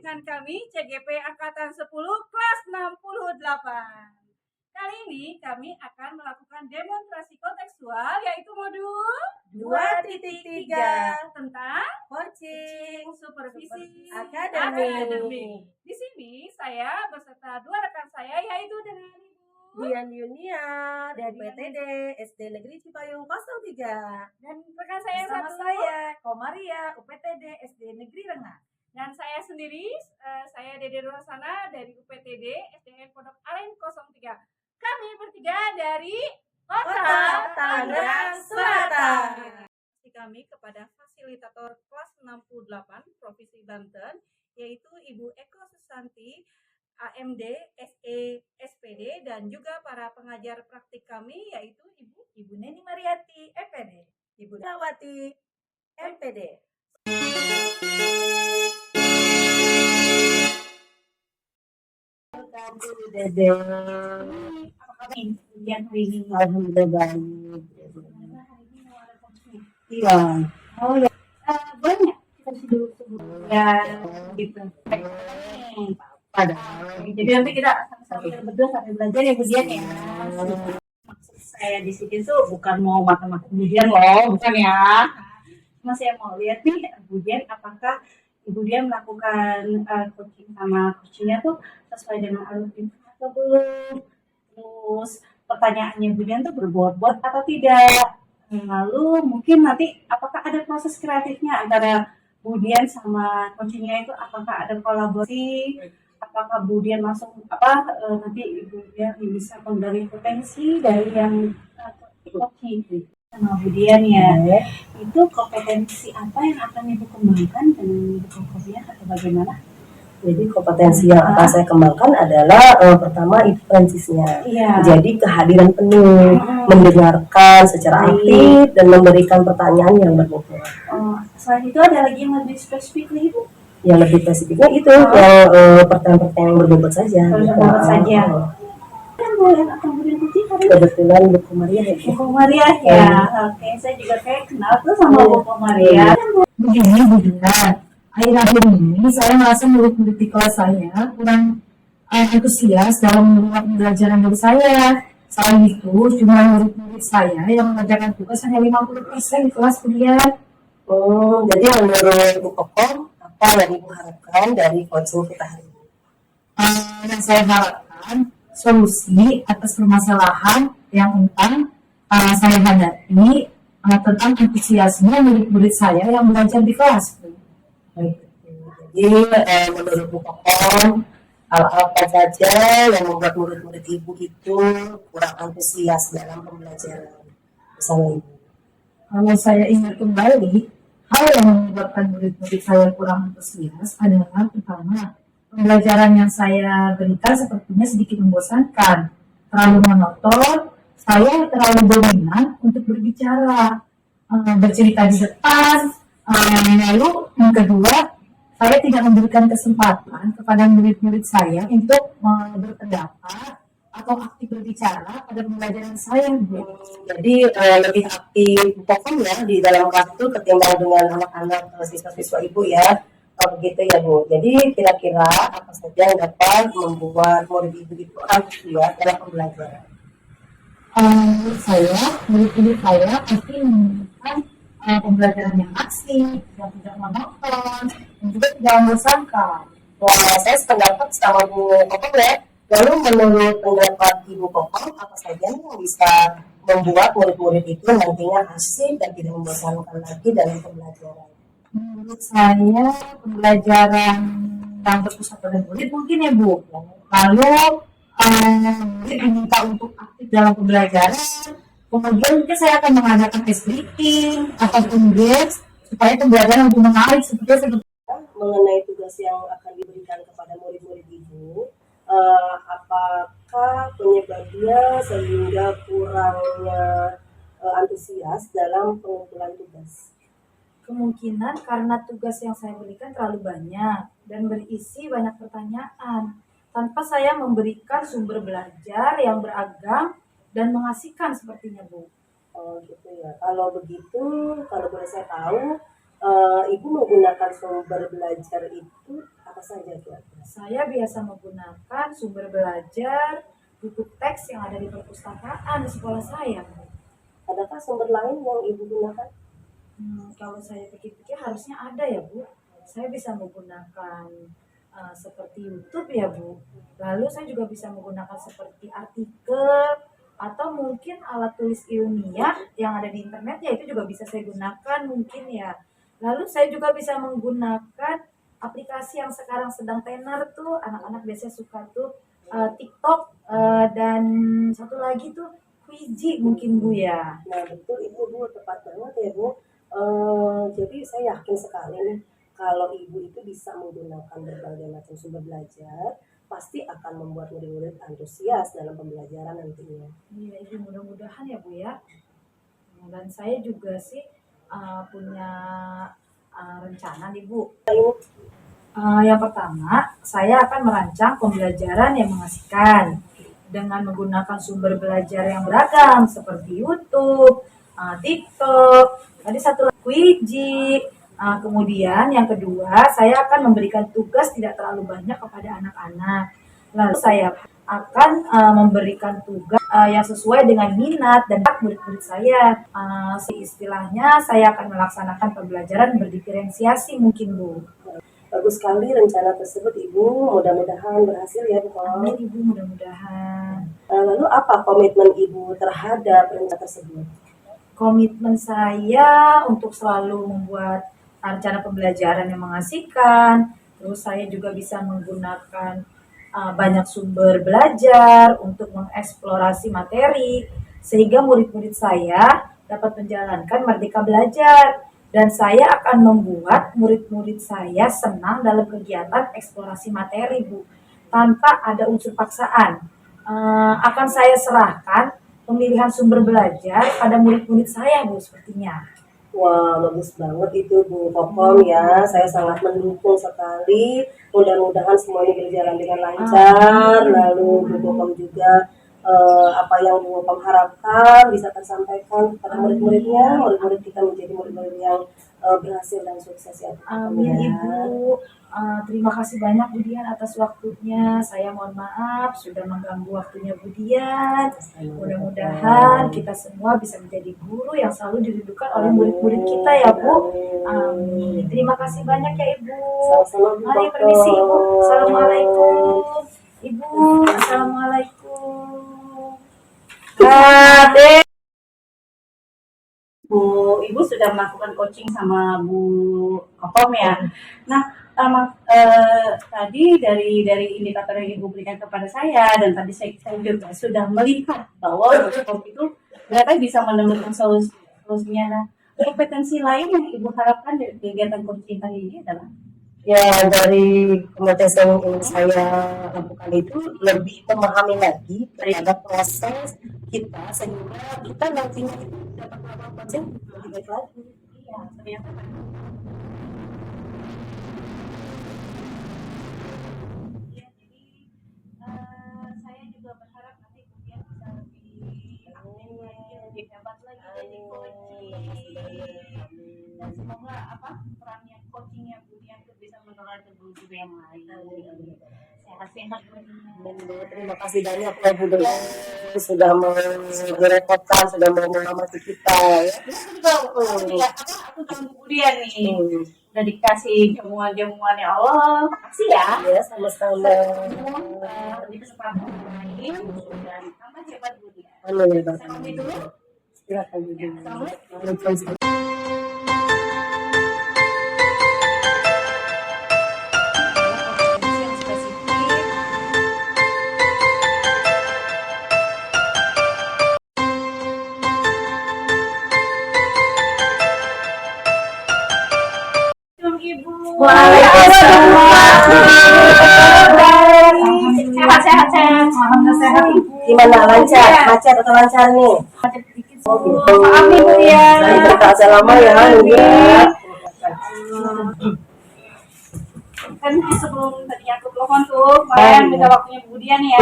dengan kami CGP Angkatan 10 kelas 68. Kali ini kami akan melakukan demonstrasi kontekstual yaitu modul 2.3 tentang coaching supervisi akademik. Di sini saya beserta dua rekan saya yaitu dengan Ibu Dian Yunia dari PTD SD Negeri Cipayung 03 dan rekan saya yang bersama satu saya Komaria UPTD SD Negeri Rengas. Dan saya sendiri, saya Dede Nurasana dari UPTD SDN Pondok Aren 03. Kami bertiga dari Kota Tangerang Selatan. Kami kepada fasilitator kelas 68 Provinsi Banten, yaitu Ibu Eko Susanti, AMD, SE, SPD, dan juga para pengajar praktik kami, yaitu Ibu Neni Mariati, MPD, Ibu Nawati, MPD. Dede. Apa kabar ujian hari ini? Alhamdulillah baik. Iya. Oh ya, boleh nggak kita dulu ya gitu. Jadi nanti kita sambil berdua sambil belajar ya ujian ya. Maksud saya di sini tuh bukan mau matematik ujian loh, bukan ya. Cuma saya mau lihat nih ujian apakah Ibu Dian melakukan coaching sama coachingnya tuh sesuai dengan alur atau belum. Terus pertanyaannya Ibu Dian tuh berbobot atau tidak. Lalu mungkin nanti apakah ada proses kreatifnya antara Bu Dian sama coachingnya itu, apakah ada kolaborasi, apakah Bu Dian langsung nanti Ibu Dian bisa memberi potensi dari yang coaching sama Bu Dian ya. Itu kompetensi apa yang akan Ibu kembangkan dengan Ibu coachingnya atau bagaimana? Jadi kompetensi yang akan saya kembangkan adalah pertama itu prinsipnya. Iya. Jadi kehadiran penuh, mendengarkan secara aktif dan memberikan pertanyaan yang berbobot. Selain itu ada lagi yang lebih spesifik lagi Bu? Yang lebih spesifiknya itu yang pertanyaan-pertanyaan yang berbobot saja. Berbobot saja. Boleh akan beri kucing hari ini? Kebetulan Bu Komaria ya. Bu Komaria ya. Oke, saya juga kayak kenal tuh sama Bu Komaria. Begini Bu Dian, akhir-akhir ini saya merasa murid-murid di kelas saya kurang antusias dalam menerima pembelajaran dari saya. Selain itu, jumlah murid-murid saya yang mengerjakan tugas hanya 50% di kelas Bu Dian. Jadi menurut Bu Kokom, apa yang Ibu harapkan dari coaching kita hari ini? Yang saya harapkan solusi atas permasalahan yang saya hadapi tentang antusiasme murid-murid saya yang belajar di kelas. Baik. Jadi menurut Bu Kokom, hal apa saja yang membuat murid-murid Ibu itu kurang antusias dalam pembelajaran bersama Ibu? Kalau saya ingat kembali, hal yang menyebabkan murid-murid saya kurang antusias adalah pertama, pembelajaran yang saya berikan sepertinya sedikit membosankan, terlalu monoton, saya terlalu dominan untuk berbicara, bercerita di depan, lalu yang kedua, saya tidak memberikan kesempatan kepada murid-murid saya untuk berpendapat atau aktif berbicara pada pembelajaran saya, Bu. Jadi lebih aktif Bu Kokom ya di dalam kelas itu ketimbang dengan anak-anak siswa-siswa Ibu ya. Begitu ya Bu. Jadi kira-kira apa saja yang dapat membuat murid Ibu itu antusias dalam pembelajaran? Menurut saya, murid-murid saya pasti membutuhkan pembelajaran yang asik, yang tidak monoton, dan juga tidak membosankan. Wah, saya sependapat sama Bu Kokom ya. Lalu menurut pendapat Ibu Kokom, apa saja yang bisa membuat murid-murid itu nantinya asik dan tidak membosankan lagi dalam pembelajaran? Menurut saya, pembelajaran yang berpusat pada murid mungkin ya Bu. Lalu, murid diminta untuk aktif dalam pembelajaran. Kemudian mungkin saya akan mengadakan ice breaking ataupun games supaya pembelajaran lebih menarik seperti mengenai tugas yang akan diberikan kepada murid-murid Ibu, apakah penyebabnya sehingga kurangnya antusias dalam pengumpulan tugas? Kemungkinan karena tugas yang saya berikan terlalu banyak dan berisi banyak pertanyaan tanpa saya memberikan sumber belajar yang beragam dan mengasihkan sepertinya Bu. Oh gitu ya. Kalau begitu, kalau boleh saya tahu, Ibu menggunakan sumber belajar itu apa saja kira-kira? Saya biasa menggunakan sumber belajar, buku teks yang ada di perpustakaan di sekolah saya, Bu. Adakah sumber lain yang Ibu gunakan? Kalau saya pikir-pikir harusnya ada ya, Bu. Saya bisa menggunakan seperti YouTube ya, Bu. Lalu saya juga bisa menggunakan seperti artikel atau mungkin alat tulis ilmiah yang ada di internet ya, itu juga bisa saya gunakan mungkin ya. Lalu saya juga bisa menggunakan aplikasi yang sekarang sedang tenar tuh, anak-anak biasanya suka tuh TikTok, dan satu lagi tuh Quiji mungkin, Bu ya. Nah betul itu Bu, tepat banget ya Bu. Jadi saya yakin sekali nih kalau Ibu itu bisa menggunakan berbagai macam sumber belajar, pasti akan membuat murid-murid antusias dalam pembelajaran nantinya. Iya, Ibu, mudah-mudahan ya, Bu ya. Dan saya juga sih punya rencana nih, Bu. Yang pertama, saya akan merancang pembelajaran yang mengasihkan dengan menggunakan sumber belajar yang beragam seperti YouTube, TikTok, tadi satu lagi Quiji. Kemudian yang kedua, saya akan memberikan tugas tidak terlalu banyak kepada anak-anak. Lalu saya akan memberikan tugas yang sesuai dengan minat dan bakat murid-murid saya. Istilahnya saya akan melaksanakan pembelajaran berdiferensiasi mungkin, Bu. Bagus sekali rencana tersebut Ibu, mudah-mudahan berhasil ya Bu. Amin, Ibu, mudah-mudahan. Lalu apa komitmen Ibu terhadap rencana tersebut? Komitmen saya untuk selalu membuat rencana pembelajaran yang mengasihkan. Terus saya juga bisa menggunakan banyak sumber belajar untuk mengeksplorasi materi sehingga murid-murid saya dapat menjalankan merdeka belajar. Dan saya akan membuat murid-murid saya senang dalam kegiatan eksplorasi materi, Bu. Tanpa ada unsur paksaan. Akan saya serahkan pemilihan sumber belajar pada murid-murid saya, Bu, sepertinya. Wah, bagus banget itu Bu Kokom ya. Saya sangat mendukung sekali. Mudah-mudahan semuanya berjalan dengan lancar. Lalu Bu Kokom juga apa yang Bu Kokom harapkan bisa tersampaikan kepada murid-muridnya. Murid-murid kita menjadi murid-murid yang berhasil dan sukses ya. Amin, Ibu. Terima kasih banyak Bu Dian atas waktunya. Saya mohon maaf sudah mengganggu waktunya Bu Dian. Mudah-mudahan kita semua bisa menjadi guru yang selalu dirindukan oleh murid-murid kita ya, Bu. Amin. Terima kasih banyak ya, Ibu. Sama-sama Bu Mari Kokom. permisi, Ibu. Assalamualaikum. Ibu, assalamualaikum. Kade. Bu, Ibu sudah melakukan coaching sama Bu Kokom ya. Nah, tadi dari indikator yang Ibu berikan kepada saya dan tadi saya juga sudah melihat bahwa Bu Kokom itu ternyata bisa menemukan solusinya. Nah, kompetensi lain yang Ibu harapkan dari kegiatan coaching tadi ini adalah Ya, dari kompetensi yang ingin saya lakukan itu lebih memahami lagi terhadap proses kita sehingga kita nantinya itu dapat melakukan yang lebih baik lagi. iya, ternyata ya, jadi saya juga berharap nanti kemudian bisa lebih aktif lagi, lebih hebat lagi jadi coaching. Dan semoga perannya coachingnya Budian itu bisa menular ke guru yang lain. Sehat-sehat. Terima kasih banyak ya Bu Dona sudah merepotkan, sudah mau mengamati kita ya. Aku tahu Budian nih. Udah dikasih jamuan-jamuan ya Allah. Makasih ya. Ya, sama-sama. Di kesempatan lain dan tambah hebat Budian. Amin ya, Saya pamit dulu. silakan Bu. Assalamualaikum. Yang spesifik Ibu. Waalaikumsalam. Sehat-sehat. Alhamdulillah sehat, Ibu. Gimana lancar? Macet atau lancar nih? Oh gitu. Maaf nih Bu ya. Saya tidak asal lama ya, ya. Kan sebelum tadi aku telepon tuh, kemarin minta waktunya Bu Dian ya.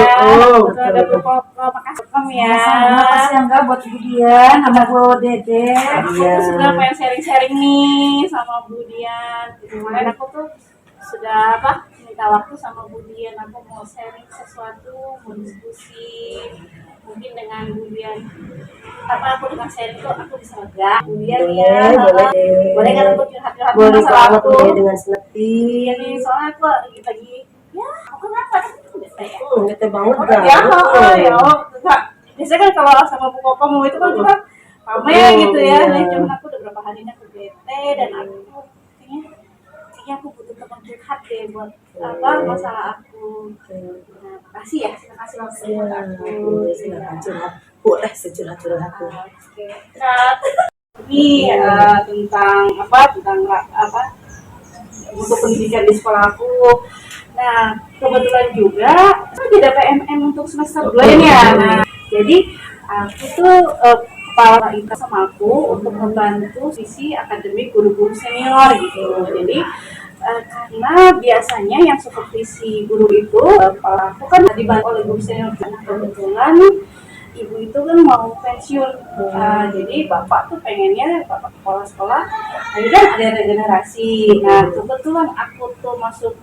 Ada Bu Kokom ya. Makasih ya enggak buat Bu Dian sama Bu Dede. Aku tuh sebenarnya pengen sharing-sharing nih sama Bu Dian. Kemarin aku tuh sudah minta minta waktu sama Bu Dian, aku mau sharing sesuatu, mau diskusi mungkin dengan Bu Dian. Apa aku dengan sharing tuh aku bisa lega. Bu Dian ya, boleh boleh kan aku curhat-curhat boleh masalah banget aku. dia dengan seneti. Iya nih, soalnya aku lagi ya aku kenapa kan bete ya. Bete banget Oh kan. ya, ya enggak. Biasanya kan kalau sama Bu Kokom itu kan kita rame gitu ya. Nah, cuman aku udah berapa hari ini aku bete dan aku kayaknya aku butuh teman curhat deh buat apa masalah aku. Nah, makasih ya, terima kasih waktunya buat aku. Silakan curhat, boleh securhat-curhat aku. Oke. Nah, ini tentang apa untuk pendidikan di sekolah aku. Nah, kebetulan juga aku ada PMM untuk semester 2 ini ya. Nah, jadi aku tuh kepala IPA sama aku untuk membantu sisi akademik guru-guru senior gitu. Jadi karena biasanya yang supervisi guru itu kepala aku kan dibantu oleh guru senior. Nah, kebetulan ibu itu kan mau pensiun. Jadi bapak tuh pengennya bapak kepala sekolah akhirnya ada regenerasi. Nah, kebetulan aku tuh masuk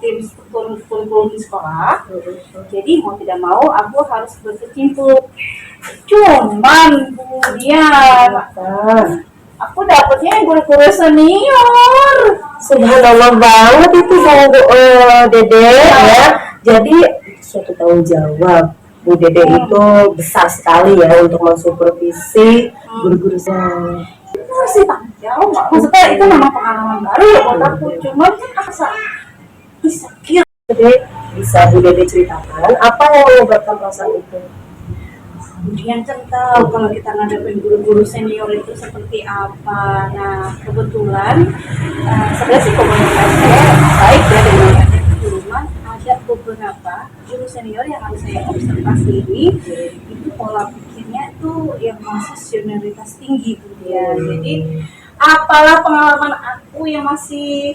tim struktur kurikulum di sekolah, jadi mau tidak mau aku harus berkecimpung. Cuman kemudian aku dapetnya guru-guru senior. Subhanallah banget itu Bu Dede ya. Jadi suatu tanggung jawab Bu Dede itu besar sekali ya untuk mensupervisi guru-guru saya. Itu sih tanggung jawab. Maksudnya itu memang pengalaman baru ya buat aku. Cuman kan asa bisa kira. Jadi bisa Bu Dede ceritakan apa yang menyebabkan perasaan itu? Kemudian kan tahu kalau kita ngadepin guru-guru senior itu seperti apa. Nah, kebetulan sebenarnya sih komunitas saya baik ya dengan cuman ada beberapa guru senior yang harus saya observasi ini itu pola pikirnya tuh yang masih senioritas tinggi tuh dia. Jadi apalah pengalaman aku yang masih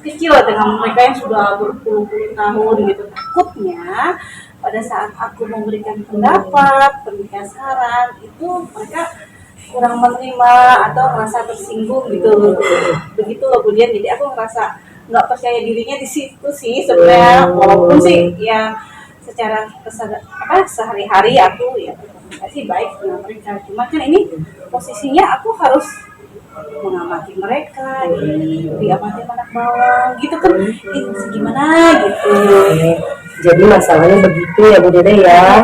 kecil dengan mereka yang sudah berpuluh-puluh tahun gitu, takutnya pada saat aku memberikan pendapat, memberikan saran itu mereka kurang menerima atau merasa tersinggung gitu. Begitu loh kemudian, jadi aku ngerasa nggak percaya dirinya di situ sih sebenarnya, walaupun sih ya secara sehari-hari aku ya berkomunikasi baik dengan mereka, cuma kan ini posisinya aku harus mengamati mereka, diamati anak bawang gitu kan, itu gimana gitu. Jadi masalahnya begitu ya Bu Dede ya.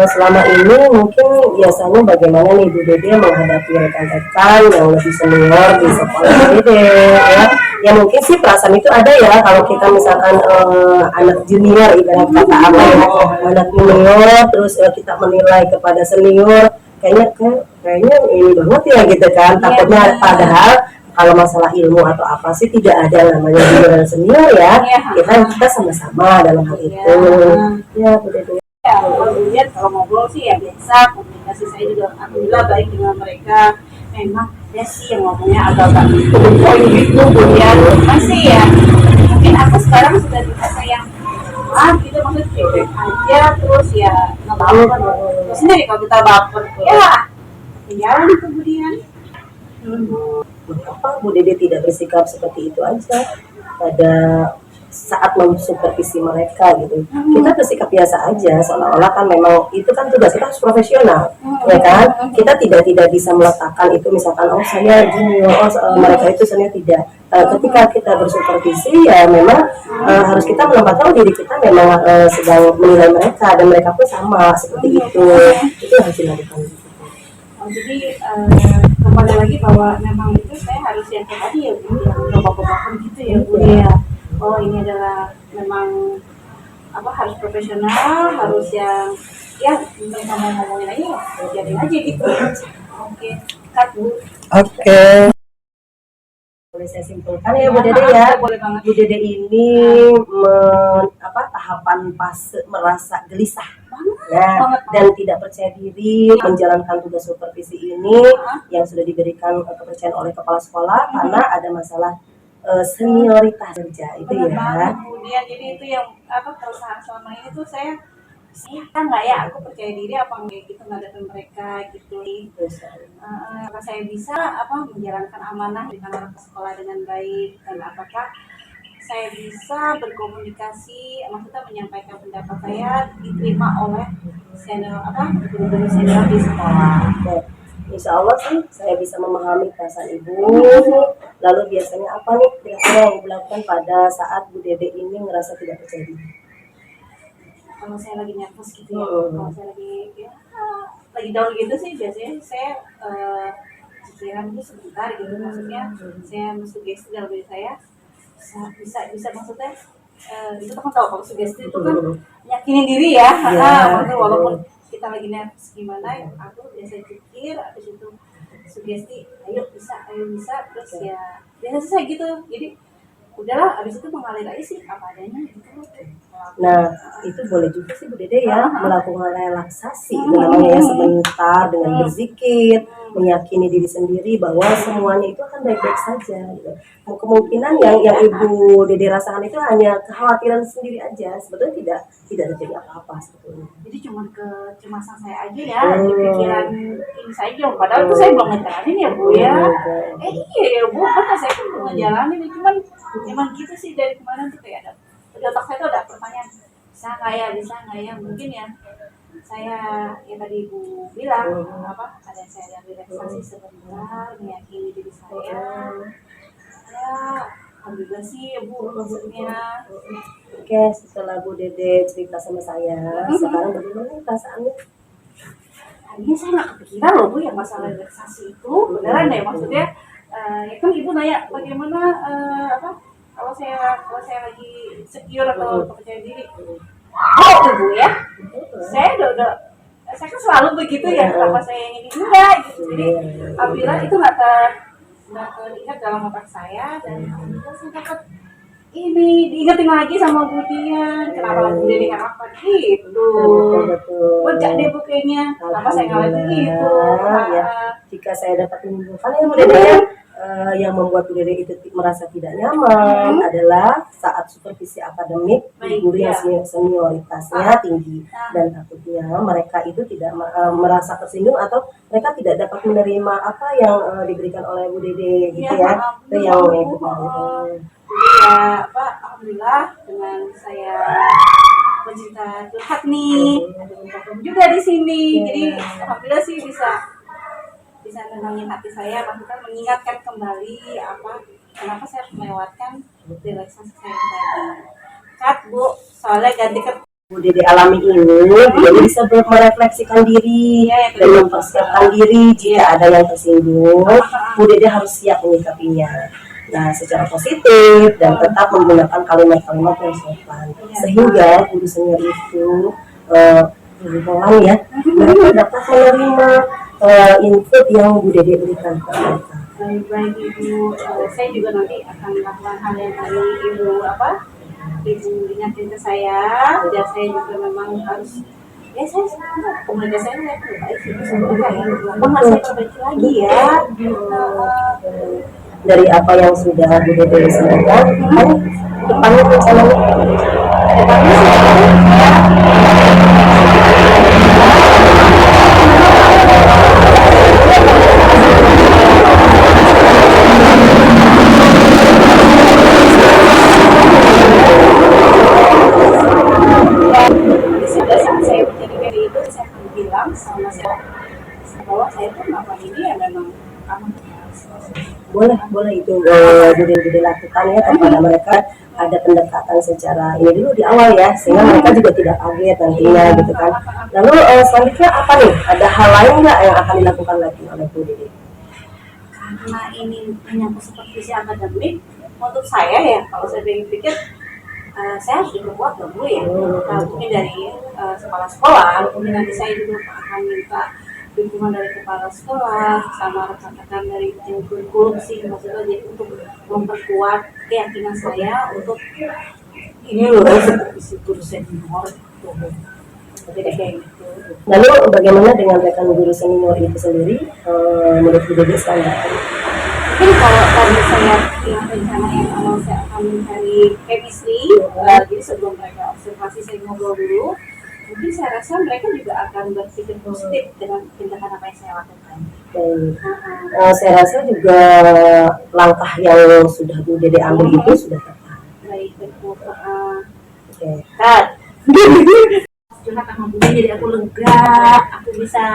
Selama ini mungkin biasanya bagaimana nih Bu Dede menghadapi rekan-rekan yang lebih senior di sekolah Bu Dede ya. Ya mungkin sih perasaan itu ada ya kalau kita misalkan anak junior ibarat kata apa ya, anak junior terus kita menilai kepada senior kayaknya ini banget ya gitu kan. Takutnya padahal kalau masalah ilmu atau apa sih tidak ada namanya junior dan senior ya. Kita sama-sama dalam hal itu. Ya, betul. Ya, kemudian kalau ngobrol sih ya biasa, komunikasi saya juga alhamdulillah baik dengan mereka. Memang ya sih yang ngomongnya agak-agak poin gitu, kemudian masih ya. Mungkin aku sekarang sudah di fase yang gitu, maksudnya cuek aja, terus ya nggak baper. Terus sendiri kalau kita baper, ya tinggalan kemudian. Mengapa Bu Dede tidak bersikap seperti itu aja pada saat mensupervisi mereka gitu? Kita bersikap biasa aja, seolah-olah kan memang itu kan tugas kita harus profesional, ya kan? Kita tidak bisa meletakkan itu misalkan saya junior, mereka itu senior, tidak. Ketika kita bersupervisi ya memang harus kita menempatkan diri kita memang sedang menilai mereka dan mereka pun sama seperti itu harus dilakukan. Jadi kembali lagi bahwa memang itu saya harus yang tadi ya Bu, yang coba-cobakan gitu ya Bu ya. Oh ini adalah memang harus profesional, harus yang ya mereka mau ngomongin aja ya jadi aja gitu. Oke, cut Bu. Oke. Boleh saya simpulkan ya Bu Dede ya. Boleh banget. Bu Dede ini tahapan fase merasa gelisah ya, dan tidak percaya diri menjalankan tugas supervisi ini yang sudah diberikan kepercayaan oleh kepala sekolah karena ada masalah senioritas kerja itu ya. Kemudian jadi itu yang keresahan selama ini tuh saya kan nggak ya aku percaya diri apa enggak gitu ngadepin mereka gitu. Apakah saya bisa menjalankan amanah dengan anak sekolah dengan baik dan apakah saya bisa berkomunikasi, maksudnya menyampaikan pendapat saya diterima oleh guru-guru senior di sekolah. Oke. Insya Allah sih saya bisa memahami perasaan ibu. Lalu biasanya apa nih kira-kira yang ibu lakukan pada saat Bu Dede ini ngerasa tidak percaya diri? Kalau saya lagi nervous gitu ya, kalau saya lagi down gitu sih biasanya saya pikiran itu sebentar gitu, maksudnya saya sugesti dalam diri saya bisa maksudnya itu kan tahu kalau sugesti itu kan yakinin diri ya, maksudnya walaupun kita lagi nervous gimana, aku biasa pikir habis itu sugesti ayo bisa terus ya biasa saya gitu, jadi udahlah abis itu mengalir aja sih apa adanya gitu. Nah, itu boleh juga sih Bu Dede ya melakukan relaksasi namanya ya, sebentar dengan berzikir, meyakini diri sendiri bahwa semuanya itu akan baik-baik saja gitu. Kemungkinan yang Ibu Dede rasakan itu hanya kekhawatiran sendiri aja, sebetulnya tidak terjadi apa-apa sebetulnya. Jadi cuma kecemasan saya aja ya, di pikiran ini saja, padahal itu saya belum ngejalanin ya Bu ya. Iya ya Bu, karena saya kan belum ngejalanin, cuman emang gitu sih dari kemarin tuh kayak ada di otak saya tuh ada pertanyaan, bisa nggak ya, mungkin ya saya yang tadi Ibu bilang ada saya relaksasi sebentar, meyakini diri saya ya, alhamdulillah sih ya Bu maksudnya. Oke, setelah Bu Dede cerita sama saya, sekarang bagaimana perasaannya? Tadinya saya nggak kepikiran loh Bu yang masalah relaksasi itu beneran deh, maksudnya ya kan Ibu nanya bagaimana kalau saya lagi secure atau percaya diri, Ibu ya, saya saya kan selalu begitu ya, kenapa saya yang ini enggak gitu, jadi alhamdulillah itu nggak teringat dalam otak saya, dan alhamdulillah saya dapat ini diingetin lagi sama Bu Dian, kenapa Bu Dede apa gitu. Wajah deh Bu kayaknya, kenapa saya ngalamin gitu. Ya, jika saya dapat menyimpulkan ya Bu Dede ya, yang membuat Bu Dede itu merasa tidak nyaman adalah saat supervisi akademik guru yang senioritasnya tinggi, dan takutnya mereka itu tidak merasa tersinggung atau mereka tidak dapat menerima apa yang diberikan oleh Bu Dede gitu ya. Itu yang itu ya alhamdulillah dengan saya pencinta curhat nih juga di sini, jadi alhamdulillah sih bisa menenangin hati saya, maksudnya mengingatkan kembali kenapa saya harus melewatkan relaksasi saya tadi. Bu, soalnya ganti ke Bu Dede alami ini, Bu Dede bisa merefleksikan diri dan mempersiapkan diri jika ada yang tersinggung. Bu Dede harus siap menyikapinya. Nah, secara positif dan tetap menggunakan kalimat-kalimat yang sopan, sehingga guru senior itu pelan ya, mereka dapat menerima input yang Bu Dede berikan ke mereka. Baik Ibu, saya juga nanti akan melakukan hal yang tadi Ibu ingatin ke saya, dan saya juga memang harus saya komunikasi saya baik sih sama mereka ya, masih perbaiki lagi ya. Dari apa yang sudah Bu Dede sampaikan, depannya rencananya saya menjadi kayak itu, saya bilang sama saya bahwa saya tuh melakukan ini ya memang kamu boleh itu Bu Dede lakukan ya kepada mereka, ada pendekatan secara ini dulu di awal ya, sehingga mereka juga tidak kaget nantinya gitu kan. Lalu selanjutnya apa nih, ada hal lain nggak yang akan dilakukan lagi oleh Bu Dede? Karena ini menyangkut supervisi akademik, untuk saya ya kalau saya pikir saya harus diperkuat dong Bu ya, mungkin dari kepala sekolah, mungkin nanti saya juga akan minta dukungan dari kepala sekolah sama rekan-rekan dari tim kurikulum sih, maksudnya jadi untuk memperkuat keyakinan saya untuk ini loh supervisi guru senior jadi kayak gitu. Lalu bagaimana dengan rekan guru senior itu sendiri, menurut Bu Dede standar? Mungkin kalau tadi saya yang rencana yang awal saya akan mencari chemistry, jadi sebelum mereka observasi saya ngobrol dulu, mungkin saya rasa mereka juga akan berpikir positif dengan tindakan apa yang saya lakukan. Saya rasa juga langkah yang sudah Bu Dede ambil itu sudah tepat. itu Oke. kan curhat sama Bunda jadi aku lega, aku bisa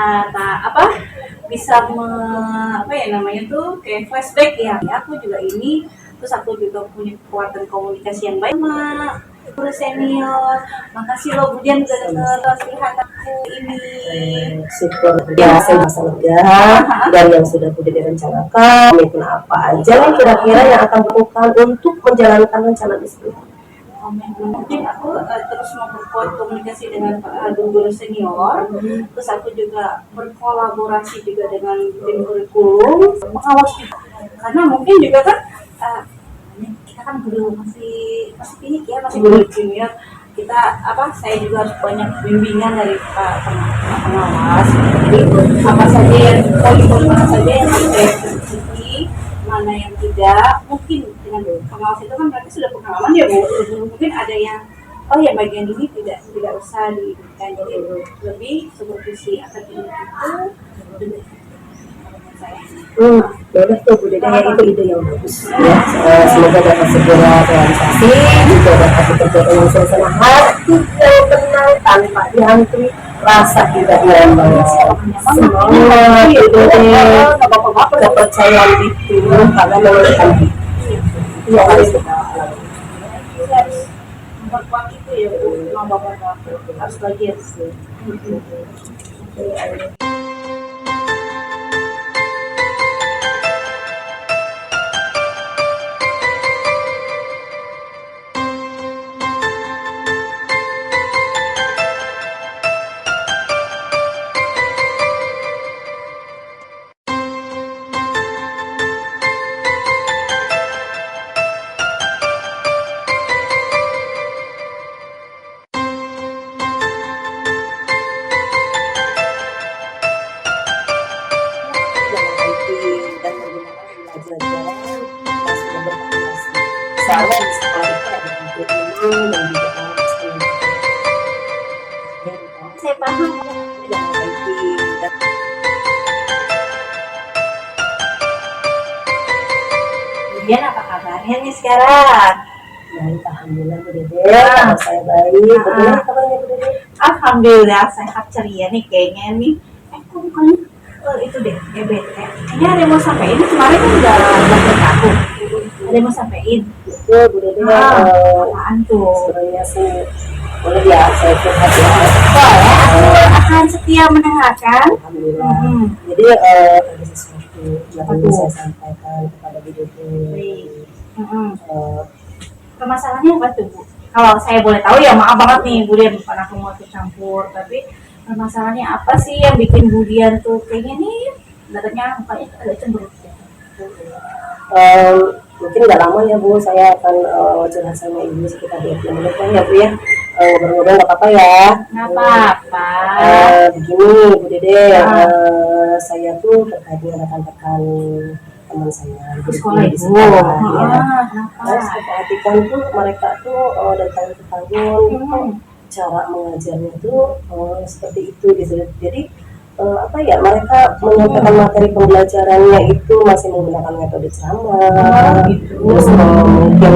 bisa apa ya namanya tuh kayak flashback ya. Aku juga ini, terus aku juga punya kekuatan komunikasi yang baik sama guru senior. Makasih loh Bu Dian udah denger curhat aku ini. Syukur ya, saya merasa lega dari yang sudah sudah direncanakan. Mungkin apa aja yang kira-kira yang akan dilakukan untuk menjalankan rencana tersebut. Mungkin aku terus memperkuat komunikasi dengan guru senior, terus aku juga berkolaborasi juga dengan tim kurikulum, mengawasi karena mungkin juga kan kita kan guru masih tinggi ya, masih guru junior, kita saya juga harus banyak bimbingan dari pengawas. Jadi apa saja yang mana saja yang terjadi, mana yang tidak, mungkin dengan pengawas itu kan berarti sudah pengalaman ya Bu, mungkin ada yang ya bagian ini tidak usah diberikan, jadi lebih supervisi akademik itu saya. Boleh tuh Bu Dede, itu ide yang bagus ya. Semoga dapat segera realisasi, juga dapat bekerja dengan suasana hati yang tenang tanpa dihantui rasa tidak nyaman. Semangat Bu Dede, kepercayaan itu karena menurutkan ya harus kita Harus memperkuat itu ya Bu, bapak-bapak harus bagian sih. dan menggunakan pelajaran yang sudah bervariasi. Misalnya di sekolah itu ada buku ini dan juga Saya paham. dengan IT dan Kemudian apa kabarnya nih sekarang? baik, alhamdulillah Bu Dede, kabar saya baik. Bagaimana kabarnya Bu Dede? Alhamdulillah sehat ceria nih kayaknya nih. Kok bukannya itu deh, EBT. Ini ada yang mau sampein, kemarin kan udah ke aku. Ada yang mau sampein. Betul Bu Dede, Apaan tuh? sebenarnya sih boleh ya saya curhat ya. Boleh, aku akan setia mendengarkan. Alhamdulillah. Jadi ada sesuatu yang ingin saya sampaikan kepada Bu Dede. Permasalahannya apa tuh Bu? Kalau saya boleh tahu ya, maaf banget nih Bu Dian, bukan aku mau ikut campur, tapi permasalahannya apa sih yang bikin Bu Dian tuh kayaknya nih datanya mukanya agak cemberut ya? Mungkin nggak lama ya Bu, saya akan curhat sama Ibu sekitar 20 menit ya Bu ya. Ngobrol-ngobrol nggak apa-apa ya. Nggak apa-apa. Begini Bu Dede, saya tuh terkait dengan rekan-rekan teman saya Di sekolah di Ibu. sekolah ya. Kenapa? Saya perhatikan tuh mereka tuh dari tahun ke tahun cara mengajarnya tuh seperti itu gitu. Jadi apa ya, mereka menyampaikan materi pembelajarannya itu masih menggunakan metode ceramah, terus mungkin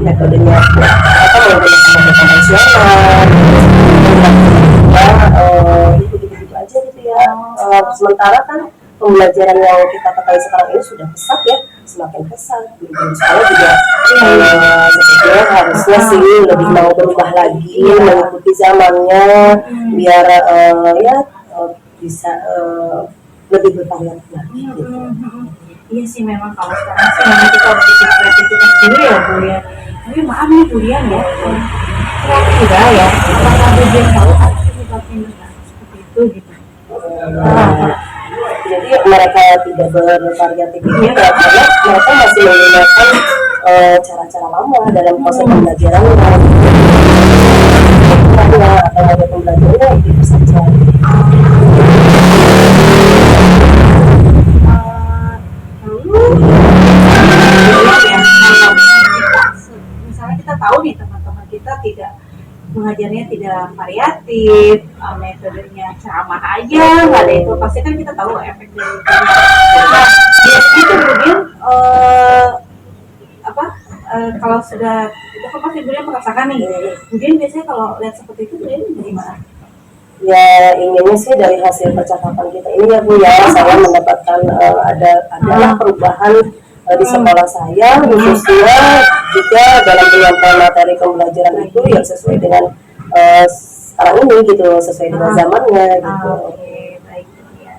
metodenya menggunakan metode konvensional, gitu-gitu aja gitu ya. Sementara kan pembelajaran yang kita ketahui sekarang ini sudah pesat ya, semakin pesat. Di sekolah juga sepertinya harusnya sih lebih mau berubah lagi, mengikuti zamannya, biar bisa lebih bervariatif lagi gitu. Iya sih, memang kalau sekarang sih memang kita harus bikin kreativitas dulu ya Bu ya. Tapi maaf nih Bu Dian ya, kira-kira ya apakah Bu Dian tahu apa penyebabnya seperti itu gitu? Jadi mereka tidak bervariatif itu ya, karena mereka masih menggunakan cara-cara lama dalam proses pembelajaran atau ada pembelajarannya itu saja. Misalnya kita tahu nih teman-teman kita tidak mengajarnya tidak variatif, metodenya ceramah aja, nggak ada itu, pasti kan kita tahu efek dari itu. Nah, biasanya kemudian kalau sudah itu kan pasti Budian merasakan nih. Budian biasanya kalau lihat seperti itu Budian gimana? Ya inginnya sih dari hasil percakapan kita ini ya Bu ya, saya mendapatkan adalah perubahan di sekolah saya, khususnya juga dalam penyampaian materi pembelajaran itu yang sesuai dengan sekarang ini gitu, sesuai dengan zamannya gitu. Oke, baik ya.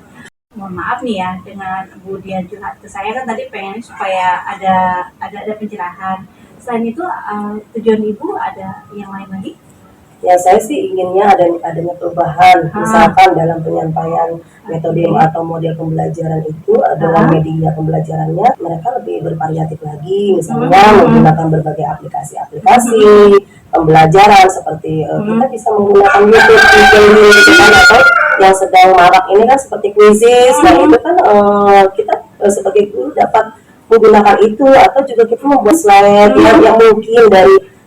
Mohon maaf nih ya dengan Budian curhat ke saya kan tadi pengen supaya ada pencerahan. Selain itu tujuan Ibu ada yang lain lagi? Ya saya sih inginnya adanya perubahan, misalkan dalam penyampaian metode atau model pembelajaran itu dalam media pembelajarannya mereka lebih bervariatif lagi, misalnya menggunakan berbagai aplikasi pembelajaran seperti kita bisa menggunakan YouTube, atau yang sedang marak ini kan seperti quizzes, nah itu kan kita sebagai guru dapat menggunakan itu, atau juga kita membuat slide yang mungkin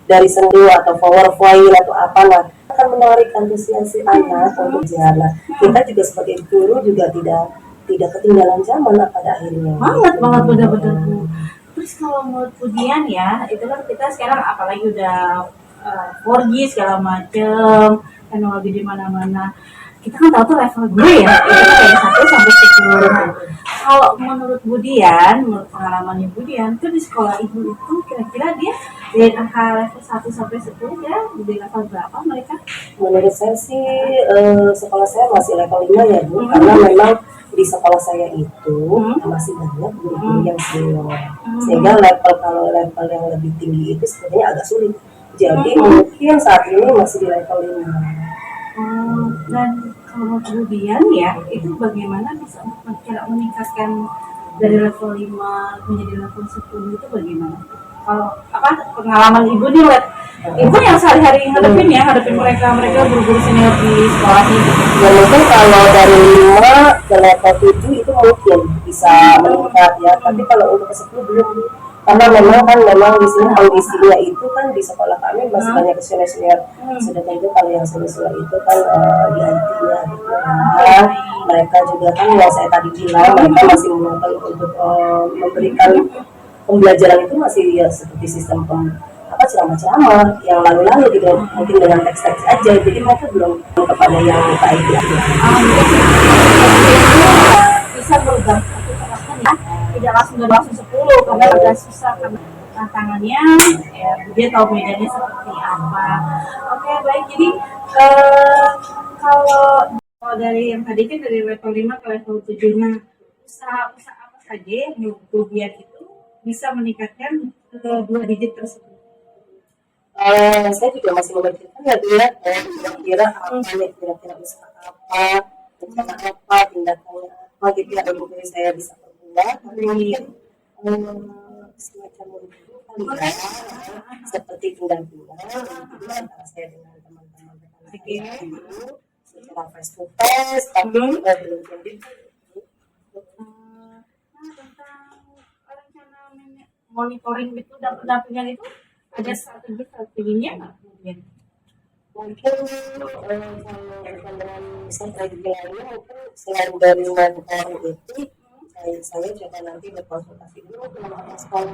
dari sendu atau PowerPoint atau apa, nah akan menarik antusiasi anak untuk jalan. Kita juga sebagai guru juga tidak ketinggalan zaman pada akhirnya. Banget benar-benar Bu. Terus kalau menurut Budian ya, itu kan kita sekarang apalagi udah 4G segala macem, teknologi di mana-mana. Kita kan tahu tuh level guru ya, itu dari 1 sampai 10. Nah, kalau menurut Budian, menurut pengalamannya Budian, tuh di sekolah Ibu itu kira-kira dia dari angka level 1 sampai 10 ya, di level berapa mereka? Menurut saya sih sekolah saya masih level 5 ya Bu, karena memang di sekolah saya itu masih banyak guru-guru yang senior, sehingga kalau level yang lebih tinggi itu sebenarnya agak sulit. Jadi mungkin saat ini masih di level 5. Dan kalau kemudian ya itu bagaimana bisa cara meningkatkan dari level 5 menjadi level 10 itu bagaimana? Kalau pengalaman Ibu nih lihat Ibu yang sehari-hari ngadepin mereka guru-guru senior di sekolah ini. Ya mungkin kalau dari 5 ke level 7 itu mungkin bisa meningkat ya, tapi kalau untuk ke 10 belum, karena memang di sini kondisinya itu kan di sekolah kami masih banyak senior. Sudah tentu kalau yang senior itu kan di IT-nya gitu. Nah, mereka juga kan yang saya tadi bilang mereka masih menonton untuk memberikan pembelajaran itu masih ya seperti sistem ceramah-ceramah yang lalu-lalu gitu, mungkin dengan teks-teks aja, jadi mereka belum kepada yang IT aja. Bisa berubah tidak langsung 10 karena agak susah karena tantangannya ya dia tahu bedanya seperti apa. Oke baik, jadi kalau dari yang tadi kan dari level 5 ke level 7, nah usaha apa saja yang kemudian itu bisa meningkatkan ke 2 digit tersebut? Saya juga masih memikirkan ya dia kira-kira usaha apa tindakannya apa gitu ya, mungkin saya bisa berbuat mungkin semacam seperti pendampingan antara saya dengan teman-teman itu secara face to face, tapi juga belum jadi Tentang rencana monitoring itu dan pendampingan itu ada strateginya nggak kemudian? mungkin dengan strategi lainnya mungkin selain dari monitoring itu saya juga nanti berkonsultasi dulu dengan sekolah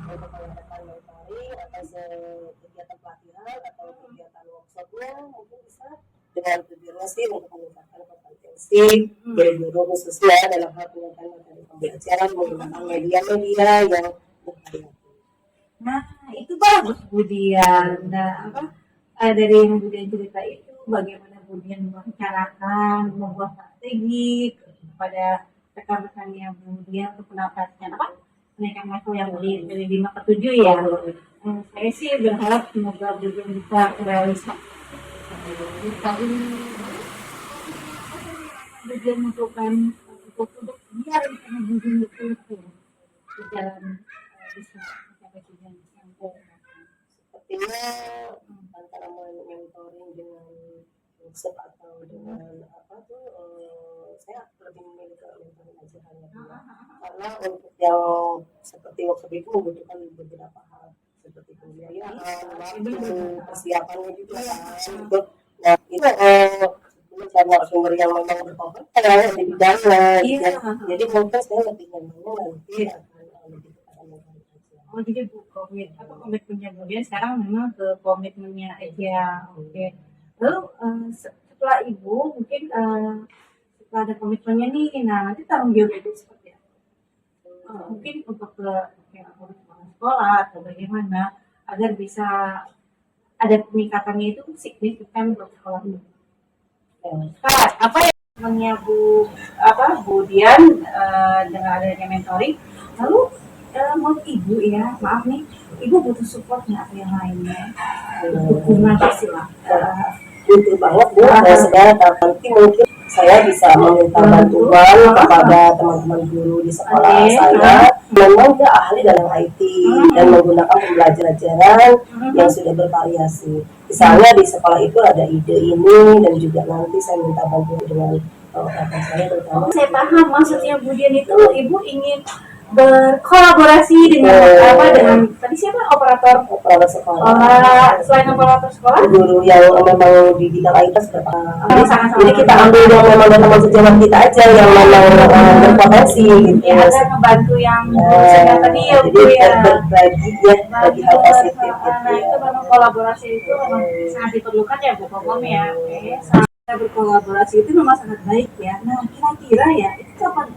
untuk melakukan monitoring atau kegiatan pelatihan atau kegiatan workshopnya, mungkin bisa dengan tujuannya sih untuk meningkatkan kompetensi guru-guru khususnya dalam hal penyampaian materi pembelajaran menggunakan media-media yang bervariasi. Nah, itu bagus Budian. Nah, dari yang Budian cerita itu bagaimana Budian merencanakan, membuat strategi kepada rekan-rekannya Budian untuk mendapatkan kenaikan level yang dari 5 ke 7 ya. Saya sih berharap semoga Budian bisa realisasi. Budian menentukan untuk biar Budian itu berjalan bisa sepertinya antara monitoring dengan workshop atau dengan saya lebih memilih ke monitoring aja hanya karena untuk yang seperti workshop itu membutuhkan beberapa hal seperti pembiayaan, waktu, persiapannya juga nah itu sebelum mencari narasumber yang memang berkompeten di bidangnya. Iya. Jadi mungkin saya lebih nyamannya nanti akan lebih kepada mentoring aja. Oh jadi komitmennya kemudian sekarang memang ke komitmennya aja. Oke. Lalu setelah ibu mungkin setelah ada komitmennya nih, nah nanti tanggung jawab itu seperti apa? Mungkin untuk ke kayak sekolah atau bagaimana agar bisa ada peningkatannya itu signifikan untuk sekolah ini. Kak, apa yang temannya Bu Dian dengan adanya mentoring, lalu menurut ibu ya, maaf nih, ibu butuh support nggak atau yang lainnya? Dukungan pasti lah. Butuh banget Bu, sebenarnya nanti mungkin saya bisa meminta bantuan kepada teman-teman guru di sekolah saya. Memang dia ahli dalam IT dan menggunakan pembelajaran yang sudah bervariasi. Misalnya di sekolah itu ada ide ini dan juga nanti saya minta bantuan dengan rekan saya terutama. Saya paham maksudnya Bu Dian itu ibu ingin berkolaborasi dengan dengan tadi siapa operator sekolah. Selain operator sekolah, guru yang memang di bidang IT jadi kita ambil yang memang teman sejawat kita aja yang memang berpotensi gitu ya agar membantu yang tadi ya Bu jadi ya berbagi ya bagi hal positif gitu. Nah itu memang kolaborasi itu memang sangat diperlukan ya Bu Kokom ya. Sangat berkolaborasi itu memang sangat baik ya. Nah kira-kira ya itu kapan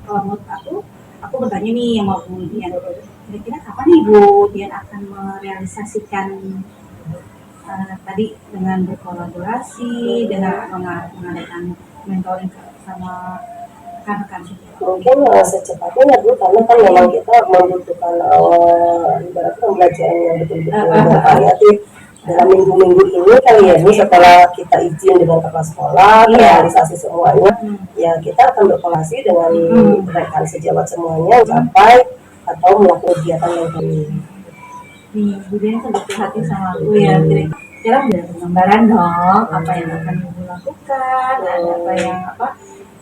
kalau menurut aku bertanya nih sama Bu Dian, kira-kira kapan nih Bu Dian akan merealisasikan tadi dengan berkolaborasi, dengan mengadakan mentoring sama rekan-rekan? Mungkin secepatnya ya Bu, karena kan memang kita membutuhkan ibarat pembelajaran yang betul-betul bervariatif dalam minggu-minggu ini kali ya Bu, setelah kita izin dengan kepala sekolah, realisasi semuanya, ya kita akan berkolaborasi dengan rekan sejawat semuanya sampai atau melakukan kegiatan yang lain. Nih, Bu Dian kan berhati sama aku ya, kira-kira udah gambaran dong apa yang akan Ibu lakukan, apa yang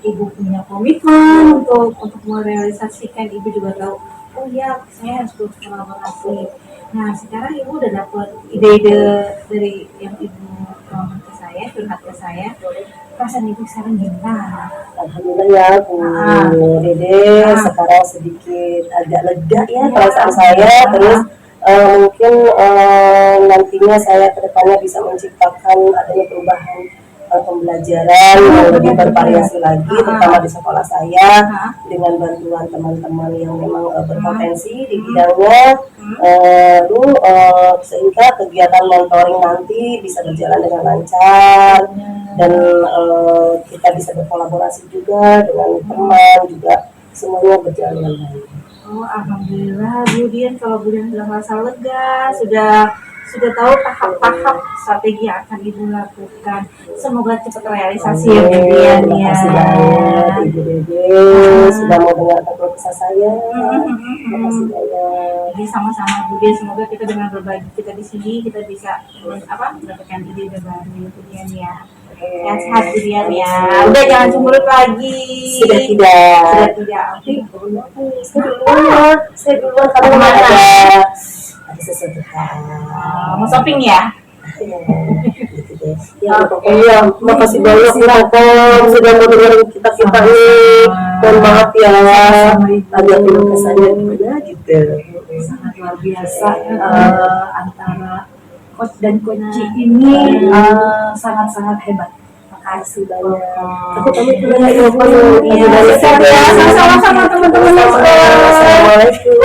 Ibu punya komitmen untuk merealisasikan. Ibu juga tahu, oh ya saya harus berkolaborasi. Nah sekarang Ibu udah dapat ide-ide dari yang Ibu ke saya, curhat ke saya. Perasaan Ibu sekarang gimana? Alhamdulillah ya Bu Dede, sekarang sedikit agak lega ya perasaan saya. Terus mungkin nantinya saya kedepannya bisa menciptakan adanya perubahan pembelajaran yang lebih bervariasi lagi, terutama di sekolah saya dengan bantuan teman-teman yang memang berpotensi di bidangnya, sehingga kegiatan mentoring nanti bisa berjalan dengan lancar dan kita bisa berkolaborasi juga dengan teman juga, semuanya berjalan dengan baik. Oh alhamdulillah Bu Dian, kalau Bu Dian sudah merasa lega, sudah tahu tahap-tahap strategi yang akan Ibu lakukan. Semoga cepat realisasi ya Bu Dian ya. Terima kasih banyak Ibu Dede sudah mau dengarkan kisah saya. Terima kasih banyak. Jadi sama-sama Bu Dian, semoga kita dengan berbagi kita di sini kita bisa mendapatkan ide baru Bu Dian ya. Yang sehat Bu Dian ya. Udah jangan cemberut lagi. Sudah tidak. Saya duluan karena ada sesuatu hal. Mau shopping ya? Ya, pokoknya makasih banyak ya Kom sudah mendengar kita ini. Mohon maaf ya, ada kesannya gimana gitu. Sangat luar biasa antara coach dan coach ini sangat-sangat hebat. Makasih banyak. Aku pamit dulu ya Kom. Sama-sama teman-teman. Assalamualaikum.